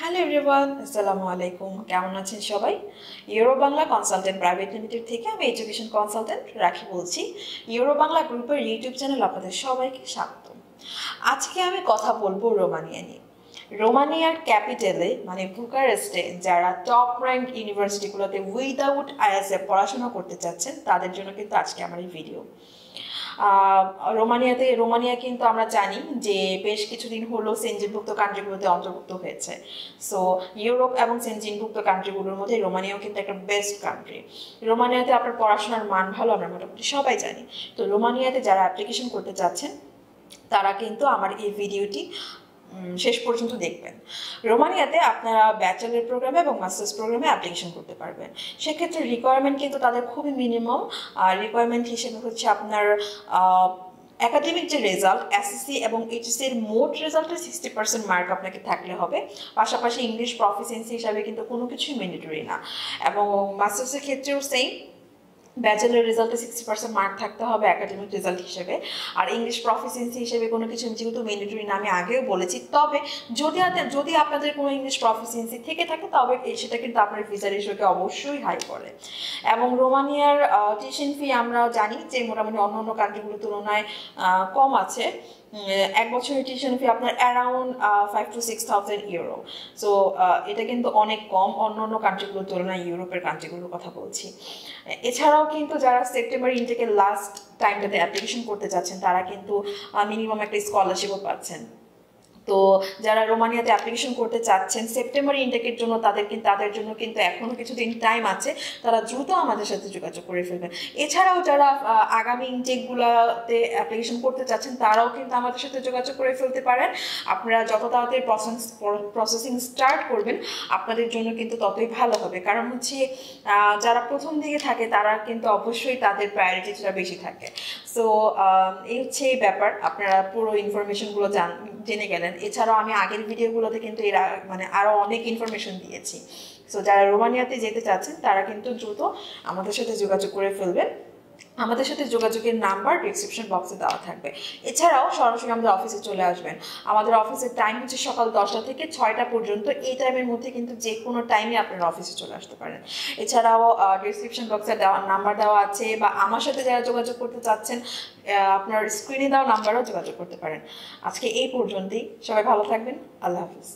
Hello everyone, আসসালামু আলাইকুম। কেমন আছেন সবাই? Euro Bangla consultant private limited থেকে আমি এডুকেশন কনসালটেন্ট রাখি বলছি। ইউরো বাংলা গ্রুপের ইউটিউব চ্যানেল আপনাদের সবাইকে স্বাগত। আজকে আমি কথা বলবো রোমানিয়া নিয়ে। রোমানিয়ার ক্যাপিটালে মানে বুকারেস্টে যারা টপ র্যাঙ্ক ইউনিভার্সিটিগুলোতে উইদাউট আইএলটিএস পড়াশোনা করতে চাচ্ছেন তাদের জন্য কিন্তু আজকে আমার এই ভিডিও। রোমানিয়া কিন্তু আমরা জানি যে বেশ কিছুদিন হলো সেনজেনভুক্ত কান্ট্রিগুলোতে অন্তর্ভুক্ত হয়েছে। সো ইউরোপ এবং সেনজেনভুক্ত কান্ট্রিগুলোর মধ্যে রোমানিয়াও কিন্তু একটা বেস্ট কান্ট্রি। রোমানিয়াতে আপনার পড়াশোনার মান ভালো, আমরা মোটামুটি সবাই জানি। তো রোমানিয়াতে যারা অ্যাপ্লিকেশন করতে চাচ্ছেন তারা কিন্তু আমার এই ভিডিওটি শেষ পর্যন্ত দেখবেন। রোমানিয়াতে আপনারা ব্যাচেলর প্রোগ্রামে এবং মাস্টার্স প্রোগ্রামে অ্যাপ্লিকেশন করতে পারবেন। সেক্ষেত্রে রিকোয়ারমেন্ট কিন্তু তাদের খুবই মিনিমাম। রিকোয়ারমেন্ট হিসেবে হচ্ছে আপনার একাডেমিক যে রেজাল্ট এসএসসি এবং এইচএসসির মোট রেজাল্টের 60% মার্ক আপনাকে থাকলে হবে। পাশাপাশি ইংলিশ প্রফিসিয়েন্সি হিসাবে কিন্তু কোনো কিছুই ম্যান্ডেটরি না। এবং মাস্টার্সের ক্ষেত্রেও সেম, ব্যাচেলর রেজাল্টে 60% মার্ক থাকতে হবে একাডেমিক রেজাল্ট হিসেবে। আর ইংলিশ প্রফিসিয়েন্সি হিসেবে কোনো কিছু যেহেতু ম্যান্ডেটরি না, আমি আগেও বলেছি। তবে যদি আপনাদের কোনো ইংলিশ প্রফিসিয়েন্সি থেকে থাকে তবে সেটা কিন্তু আপনার ভিসা রেশিওকে অবশ্যই হাই করে। এবং রোমানিয়ার টিউশন ফি আমরা জানি যে মোটামুটি অন্য অন্য কান্ট্রিগুলোর তুলনায় কম আছে। এক বছরের টিউশন ফি আপনার অ্যারাউন্ড 5,000 to 6,000 ইউরো। সো এটা কিন্তু অনেক কম অন্য অন্য কান্ট্রিগুলোর তুলনায়, ইউরোপের কান্ট্রিগুলোর কথা বলছি। এছাড়াও কিন্তু যারা সেপ্টেম্বর ইনটেকের লাস্ট টাইমটাতে অ্যাপ্লিকেশন করতে চাচ্ছেন তারা কিন্তু মিনিমাম একটা স্কলারশিপও পাচ্ছেন। তো যারা রোমানিয়াতে অ্যাপ্লিকেশন করতে চাচ্ছেন সেপ্টেম্বর ইনটেকের জন্য তাদের জন্য কিন্তু এখনও কিছুদিন টাইম আছে, তারা দ্রুত আমাদের সাথে যোগাযোগ করে ফেলবেন। এছাড়াও যারা আগামী ইনটেকগুলোতে অ্যাপ্লিকেশন করতে চাচ্ছেন তারাও কিন্তু আমাদের সাথে যোগাযোগ করে ফেলতে পারেন। আপনারা যত তাড়াতাড়ি প্রসেসিং স্টার্ট করবেন আপনাদের জন্য কিন্তু ততই ভালো হবে। কারণ হচ্ছে যারা প্রথম দিকে থাকে তারা কিন্তু অবশ্যই তাদের প্রায়োরিটিটা বেশি থাকে। সো এই হচ্ছে এই ব্যাপার, আপনারা পুরো ইনফরমেশনগুলো জেনে গেলেন। এছাড়াও আমি আগের ভিডিওগুলোতে কিন্তু আরও অনেক ইনফরমেশন দিয়েছি। সো যারা রোমানিয়াতে যেতে চাচ্ছেন তারা কিন্তু দ্রুত আমাদের সাথে যোগাযোগ করে ফেলবেন। আমাদের সাথে যোগাযোগের নাম্বার ডিসক্রিপশন বক্সে দেওয়া থাকবে। এছাড়াও সরাসরি আমাদের অফিসে চলে আসবেন। আমাদের অফিসের টাইম হচ্ছে সকাল 10টা থেকে 6টা পর্যন্ত। এই টাইমের মধ্যে কিন্তু যে কোনো টাইমে আপনারা অফিসে চলে আসতে পারেন। এছাড়াও ডিসক্রিপশন বক্সে নাম্বার দেওয়া আছে, বা আমার সাথে যারা যোগাযোগ করতে চাচ্ছেন আপনার স্ক্রিনে দেওয়া নাম্বারও যোগাযোগ করতে পারেন। আজকে এই পর্যন্তই, সবাই ভালো থাকবেন। আল্লাহ হাফিজ।